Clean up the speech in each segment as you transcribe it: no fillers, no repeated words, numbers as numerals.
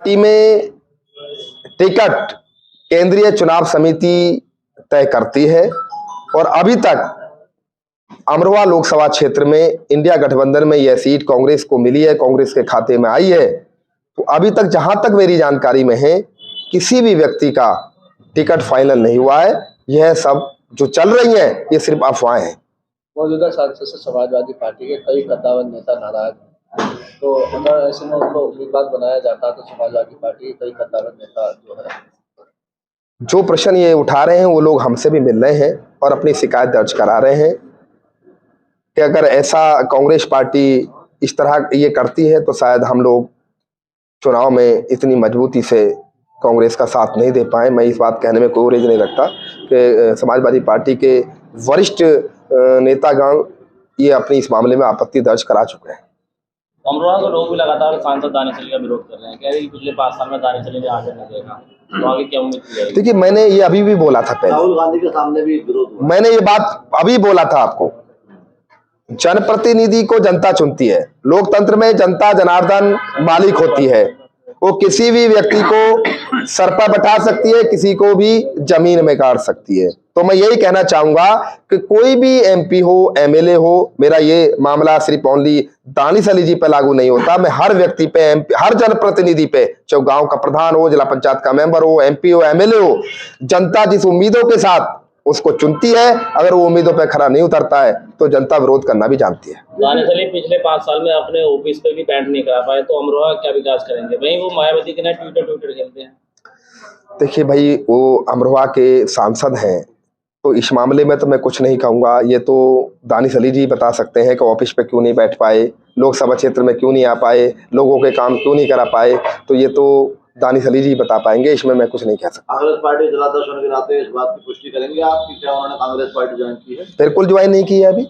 Party में ticket केंद्रीय चुनाव समिति तय करती है और अभी तक अमरोहा लोकसभा क्षेत्र में इंडिया गठबंधन में यह सीट कांग्रेस को मिली है, कांग्रेस के खाते में आई है। तो अभी तक जहां तक मेरी जानकारी में है किसी भी व्यक्ति का टिकट फाइनल नहीं हुआ है। यह सब जो चल रही है ये सिर्फ अफवाहें हैं। मौजूदा सांसद से समाजवादी पार्टी के कई कद्दावर नेता नाराज हैं, तो अगर ऐसे में उनको उम्मीदवार बनाया जाता तो समाजवादी पार्टी के कई कद्दावर नेता जो है जो प्रश्न ये उठा रहे हैं वो लोग हमसे भी मिल रहे हैं और अपनी शिकायत दर्ज करा रहे हैं कि अगर ऐसा कांग्रेस पार्टी इस तरह ये करती है तो शायद हम लोग चुनाव में इतनी मजबूती से कांग्रेस का साथ नहीं दे पाए। मैं इस बात कहने में कोई रेज नहीं रखता कि समाजवादी पार्टी के वरिष्ठ नेतागण ये अपनी इस मामले में आपत्ति दर्ज करा चुके हैं। अमरोहा के लोग भी लगातार सांसद दानिश अली का विरोध कर रहे हैं, कह रहे हैं कि पिछले 5 साल में दानिश अली ने आगे नहीं देखा, तो आगे क्या उम्मीद की जाएगी? देखिए, मैंने ये अभी भी बोला था, पहले राहुल गांधी के सामने भी विरोध हुआ। मैंने ये बात अभी बोला था आपको, जनप्रतिनिधि को जनता चुनती है। लोकतंत्र में जनता जनार्दन मालिक होती है, वो किसी भी व्यक्ति को सर पर बैठा सकती है, किसी को भी जमीन में गाड़ सकती है। तो मैं यही कहना चाहूंगा कि कोई भी एमपी हो, एमएलए हो, मेरा ये मामला सिर्फ ओनली दानिश अली जी पे लागू नहीं होता। मैं हर व्यक्ति पे, हर जनप्रतिनिधि पे, चाहे गांव का प्रधान हो, जिला पंचायत का मेंबर हो, एमपी हो, एमएलए हो, जनता जिस उम्मीदों के साथ उसको चुनती है, अगर वो उम्मीदों पे खरा नहीं उतरता है तो जनता विरोध करना भी जानती है। दानिश अली पिछले 5 साल में अपने ऑफिस पे भी पेंट नहीं करा पाए, तो अमरोहा क्या विकास करेंगे? वहीं वो मायावती के ना ट्विटर खेलते हैं। देखिए भाई, वो अमरोहा के सांसद हैं, तो इस मामले में तो मैं कुछ नहीं कहूँगा। ये तो दानिश अली जी बता सकते हैं कि ऑफिस पे क्यों नहीं बैठ पाए, लोकसभा क्षेत्र में क्यों नहीं आ पाए, लोगों के काम क्यों नहीं करा पाए, तो ये तो दानिश अली जी बता पाएंगे, इसमें मैं कुछ नहीं कह सकता। कांग्रेस पार्टी जनादेश होने के नाते इस बात की पुष्टि करेंगे आप कि क्या उन्होंने कांग्रेस पार्टी ज्वाइन की है? बिल्कुल ज्वाइन नहीं की है अभी।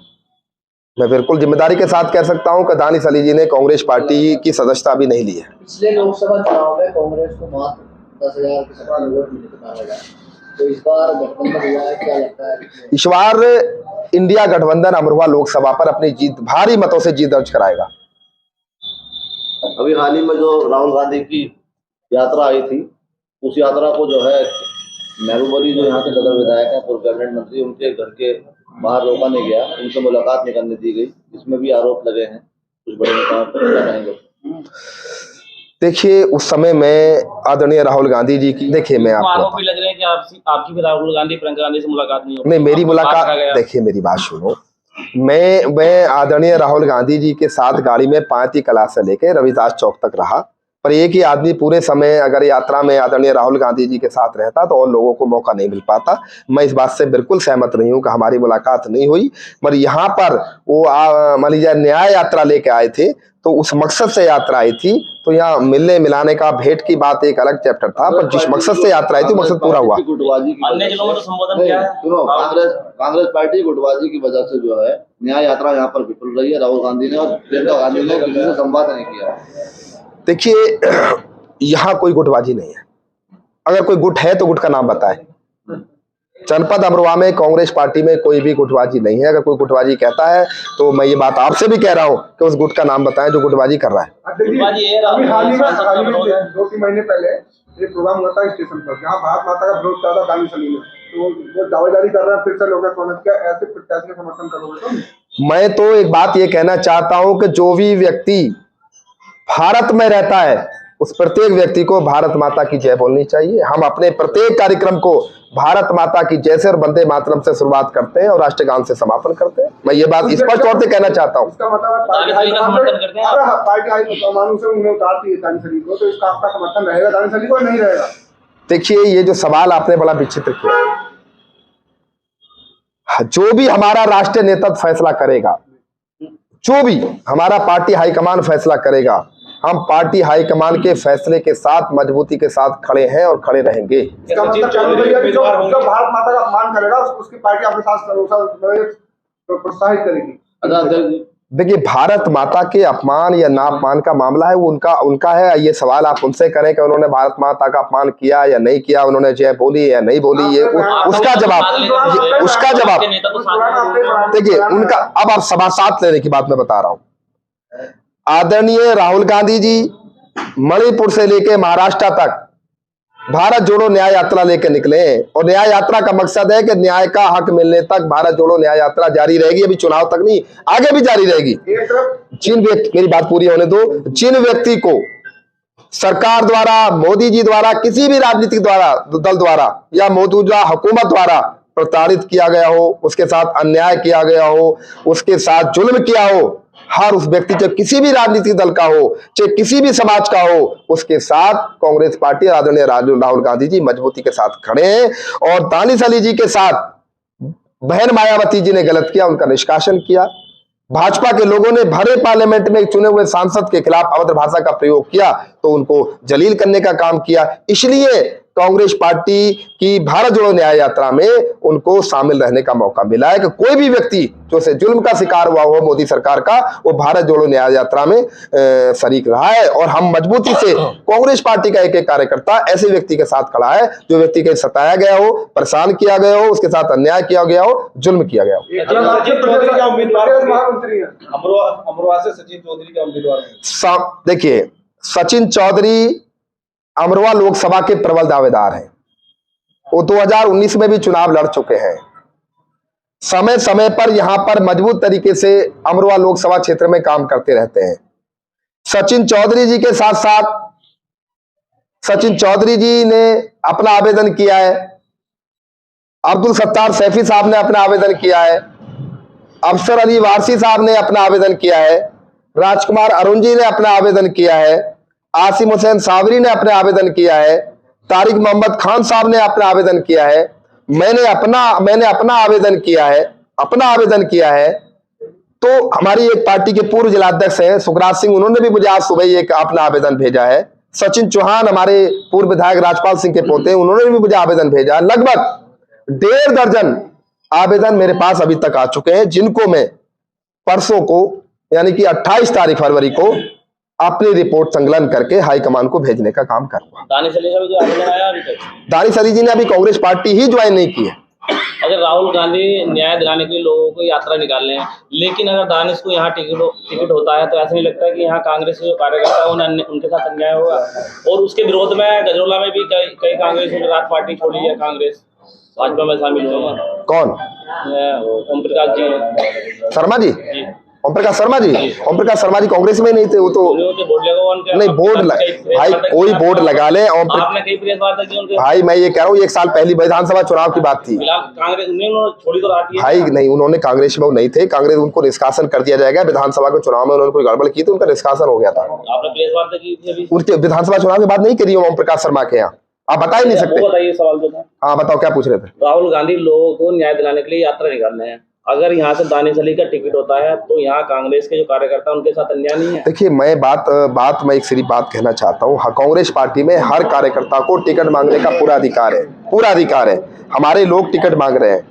मैं बिल्कुल जिम्मेदारी के साथ कह सकता हूं कि दानिश अली जी ने कांग्रेस पार्टी की सदस्यता अभी नहीं ली है। पिछले लोकसभा चुनाव में कांग्रेस को मात्र 10,000 के समान वोट मिले थे, माना जाए तो इस बार गठबंधन हुआ है, क्या लगता है? इस बार इंडिया गठबंधन अमरोहा लोकसभा पर अपनी जीत, भारी मतों से जीत दर्ज कराएगा। अभी हाल ही में जो राहुल गांधी की यात्रा आई थी, उस यात्रा को जो है महबूब अली जो यहाँ के सदर विधायक हैं, पूर्व कैबिनेट मंत्री, उनके घर के बाहर रोका नहीं गया, उनसे मुलाकात नहीं करने दी गई। इसमें भी आरोप लगे हैं कुछ बड़े नेताओं पर, क्या कहेंगे? देखिए, उस समय में आदरणीय राहुल गांधी जी की, देखिए मैं आपको लग रहा है कि आपकी भी राहुल गांधी, प्रियंका गांधी से मुलाकात नहीं हो? नहीं, मेरी मुलाकात, देखिए मेरी बात सुनो, मैं आदरणीय राहुल गांधी जी के साथ गाड़ी में 5वीं क्लास से लेकर रविदास चौक तक रहा, पर एक ही आदमी पूरे समय अगर यात्रा में आदरणीय राहुल गांधी जी के साथ रहता तो और लोगों को मौका नहीं मिल पाता। मैं इस बात से बिल्कुल सहमत नहीं हूं कि हमारी मुलाकात नहीं हुई, पर यहाँ पर वो मान लीजिए न्याय यात्रा लेके आए थे, तो उस मकसद से यात्रा आई थी। तो यहाँ मिलने मिलाने का, भेंट की बात एक अलग चैप्टर था, पर जिस मकसद से यात्रा आई थी मकसद पूरा हुआ। अन्य जिलों में तो संबोधन किया है। कांग्रेस पार्टी गुटबाजी की वजह से जो है न्याय यात्रा यहाँ पर विफल रही है। राहुल गांधी ने और प्रियंका गांधी ने किसी से संवाद नहीं किया। देखिए, यहाँ कोई गुटबाजी नहीं है। अगर कोई गुट है तो गुट का नाम बताए। जनपद अमरोहा में कांग्रेस पार्टी में कोई भी गुटबाजी नहीं है। अगर कोई गुटबाजी कहता है तो मैं ये बात आपसे भी कह रहा हूँ कि उस गुट का नाम बताएं जो गुटबाजी कर रहा है। अभी हाल ही में 2-3 महीने पहले एक प्रोग्राम हुआ था स्टेशन पर, जहाँ भारत माता का विरोध किया था दानिश अली ने, तो वो दावेदारी कर रहा है फिर से लोगों का स्वागत किया। ऐसे प्रत्याशी का समर्थन करोगे? तो मैं तो एक बात ये कहना चाहता हूँ कि जो भी व्यक्ति भारत में रहता है उस प्रत्येक व्यक्ति को भारत माता की जय बोलनी चाहिए। हम अपने प्रत्येक कार्यक्रम को भारत माता की जय से और वंदे मातरम से शुरुआत करते हैं और राष्ट्रगान से समापन करते हैं। मैं ये बात स्पष्ट तौर से कहना चाहता हूँ। इसका मतलब पार्टी हाईकमान से उन्हें उतारती है दानिश अली को, तो इसका आपका समर्थन रहेगा दानिश अली को, नहीं रहेगा? देखिए, ये जो सवाल आपने बड़ा विचित्र किया, जो भी हमारा राष्ट्रीय नेतृत्व फैसला करेगा, जो भी हमारा पार्टी हाईकमान फैसला करेगा, हम पार्टी हाईकमान के फैसले के साथ मजबूती के साथ खड़े हैं और खड़े रहेंगे। इसका मतलब जो भारत माता का अपमान करेगा उसकी पार्टी आपके साथ प्रोत्साहित करेगी। देखिए, भारत माता के अपमान या नापमान का मामला है, वो उनका है। ये सवाल आप उनसे करें कि उन्होंने भारत माता का अपमान किया या नहीं किया, उन्होंने जय बोली या नहीं बोली, ये उसका जवाब देखिए उनका। अब आप सभा साथ लेने की बात मैं बता रहा हूं। आदरणीय राहुल गांधी जी मणिपुर से लेके महाराष्ट्र तक भारत जोड़ो न्याय यात्रा लेकर निकले हैं और न्याय यात्रा का मकसद है कि न्याय का हक मिलने तक भारत जोड़ो न्याय यात्रा जारी रहेगी। अभी चुनाव तक नहीं, आगे भी जारी रहेगी। एक तरफ जिन व्यक्ति, मेरी बात पूरी होने दो, जिन व्यक्ति को सरकार द्वारा, मोदी जी द्वारा, किसी भी राजनीतिक दल द्वारा या मौजूदा हुकूमत द्वारा प्रताड़ित किया गया हो, उसके साथ अन्याय किया गया हो, उसके साथ जुल्म किया हो, हर उस व्यक्ति, चाहे किसी भी राजनीतिक दल का हो, चाहे किसी भी समाज का हो, उसके साथ कांग्रेस पार्टी आदरणीय राहुल गांधी जी मजबूती के साथ खड़े हैं। और दानिश अली जी के साथ बहन मायावती जी ने गलत किया, उनका निष्कासन किया। भाजपा के लोगों ने भरे पार्लियामेंट में चुने हुए सांसद के खिलाफ अभद्र भाषा का प्रयोग किया तो उनको जलील करने का काम किया। इसलिए कांग्रेस पार्टी की भारत जोड़ो न्याय यात्रा में उनको शामिल रहने का मौका मिला है कि कोई भी व्यक्ति जो से जुल्म का शिकार हुआ हो मोदी सरकार का, वो भारत जोड़ो न्याय यात्रा में शरीक रहा है। और हम मजबूती से कांग्रेस पार्टी का एक एक कार्यकर्ता ऐसे व्यक्ति के साथ खड़ा है जो व्यक्ति के सताया गया हो, परेशान किया गया हो, उसके साथ अन्याय किया गया हो, जुल्म किया गया हो। सचिन चौधरी का उम्मीदवार महामंत्री है, अमरोहा से सचिन चौधरी का उम्मीदवार। देखिए, सचिन चौधरी अमरोहा लोकसभा के प्रबल दावेदार हैं। वो 2019 में भी चुनाव लड़ चुके हैं। समय समय पर यहां पर मजबूत तरीके से अमरोहा लोकसभा क्षेत्र में काम करते रहते हैं। सचिन चौधरी जी के साथ साथ सचिन चौधरी जी ने अपना आवेदन किया है, अब्दुल सत्तार सैफी साहब ने अपना आवेदन किया है, अफसर अली वारसी साहब ने अपना आवेदन किया है, राजकुमार अरुण जी ने अपना आवेदन किया है, आसिम हुसैन सावरी ने अपने आवेदन किया है, तारिक मोहम्मद खान साहब ने अपना आवेदन किया है, मैंने अपना आवेदन किया है। तो हमारी एक पार्टी के पूर्व जिलाध्यक्ष हैं सुखराज सिंह, उन्होंने भी मुझे आज सुबह ही एक अपना आवेदन भेजा है। सचिन चौहान हमारे पूर्व विधायक राजपाल सिंह के पोते हैं, उन्होंने भी मुझे आवेदन भेजा है। लगभग 1.5 दर्जन आवेदन मेरे पास अभी तक आ चुके हैं, जिनको मैं परसों को यानी कि 28 तारीख फरवरी को अपनी रिपोर्ट संकलन करके हाईकमान को भेजने का काम करूंगा। दानिश अली का भी जो आवेदन आया अभी तक? दानिश अली जी ने अभी कांग्रेस पार्टी ही ज्वाइन नहीं की है। अगर राहुल गांधी न्याय दिलाने के लिए लोगों को यात्रा निकाल रहे हैं, लेकिन अगर दानिश को यहाँ टिकट होता है तो ऐसा नहीं लगता है कि यहाँ कांग्रेस के जो कार्यकर्ता है उनके साथ अन्याय होगा? और उसके विरोध में गजरोला में भी कई कांग्रेस ने रात पार्टी छोड़ी है, कांग्रेस भाजपा में शामिल हुए हैं। कौन? ओम प्रकाश जी शर्मा जी, ओम प्रकाश शर्मा जी। ओम प्रकाश शर्मा जी कांग्रेस में नहीं थे, वो तो नहीं बोर्ड भाई कोई बोर्ड लगा ले। आपने कई प्रेस वार्ता की उनके? भाई मैं ये कह रहा हूँ 1 साल पहली विधानसभा चुनाव की बात थी। कांग्रेस छोड़ी तो रही है भाई, नहीं उन्होंने कांग्रेस में वो नहीं थे, कांग्रेस उनको निष्कासन कर दिया जाएगा। विधानसभा के चुनाव में उन्होंने कोई गड़बड़ की तो उनका निष्कासन हो गया था। आपने प्रेस वार्ता की थी अभी? उनके विधानसभा चुनाव के बाद नहीं करी ओम प्रकाश शर्मा के यहाँ, आप बता ही नहीं सकते। बताइए सवाल तो था। हाँ बताओ, क्या पूछ रहे थे? राहुल गांधी लोगों को न्याय दिलाने के लिए यात्रा निकाल रहे हैं, अगर यहाँ से दानिश अली का टिकट होता है तो यहाँ कांग्रेस के जो कार्यकर्ता उनके साथ अन्याय नहीं है? देखिए, मैं मैं एक सिर्फ बात कहना चाहता हूँ, कांग्रेस पार्टी में हर कार्यकर्ता को टिकट मांगने का पूरा अधिकार है। हमारे लोग टिकट मांग रहे हैं,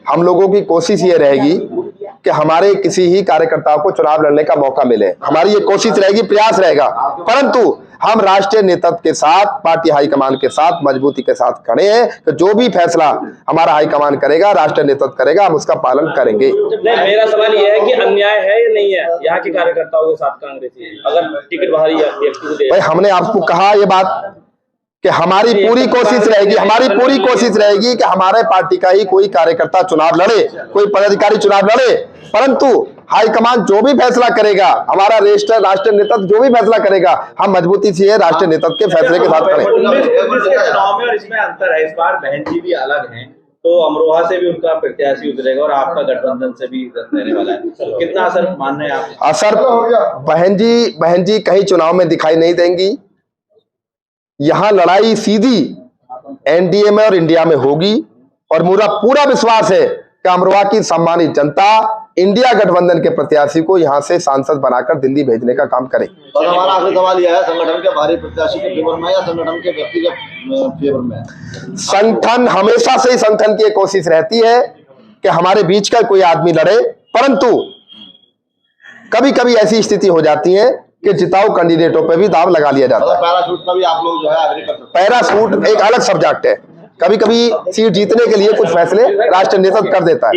हम लोगों की कोशिश ये रहेगी कि हमारे किसी ही कार्यकर्ता को चुनाव लड़ने का मौका मिले। हमारी ये कोशिश रहेगी, प्रयास रहेगा, परंतु हम राष्ट्रीय नेतृत्व के साथ, पार्टी हाईकमान के साथ मजबूती के साथ खड़े हैं कि जो भी फैसला हमारा हाईकमान करेगा, राष्ट्रीय नेतृत्व करेगा, हम उसका पालन करेंगे। मेरा सवाल यह है कि अन्याय है या नहीं है यहाँ के कार्यकर्ताओं के साथ कांग्रेस, अगर टिकट बाहरी व्यक्ति को दे? भाई, हमने आपको कहा ये बात कि हमारी पूरी कोशिश रहेगी कि हमारे पार्टी का ही कोई कार्यकर्ता चुनाव लड़े, कोई पदाधिकारी चुनाव लड़े, परंतु हाईकमान जो भी फैसला करेगा, हमारा राष्ट्रीय नेतृत्व जो भी फैसला करेगा, हम मजबूती से राष्ट्रीय नेतृत्व के फैसले के साथ खड़े। 19 के चुनाव में और इसमें अंतर है, इस बार बहन जी भी अलग हैं, तो अमरोहा से भी उनका प्रत्याशी उतरेगा और आपका गठबंधन से भी रहने वाला है, तो कितना असर मान रहे हैं आप? असर बहन जी कहीं चुनाव में दिखाई नहीं देंगी। यहां लड़ाई सीधी एनडीए में और इंडिया में होगी और मेरा पूरा विश्वास है कि अमरोहा की सम्मानित जनता इंडिया गठबंधन के प्रत्याशी को यहां से सांसद बनाकर दिल्ली भेजने का काम करे। और हमारा आखिरी सवाल यह है, संगठन के भारी प्रत्याशी के फेवर में या संगठन के व्यक्ति के फेवर में? संगठन हमेशा से ही संगठन की कोशिश रहती है कि हमारे बीच का कोई आदमी लड़े, परंतु कभी कभी ऐसी स्थिति हो जाती है कि जिताऊ कैंडिडेटों पे भी दाव लगा लिया जाता है। पैराशूट का भी आप लोग जो है एग्री कर सकते हैं। पैराशूट एक अलग सब्जेक्ट है, कभी कभी सीट जीतने के लिए कुछ फैसले राष्ट्रीय नेतृत्व कर देता है।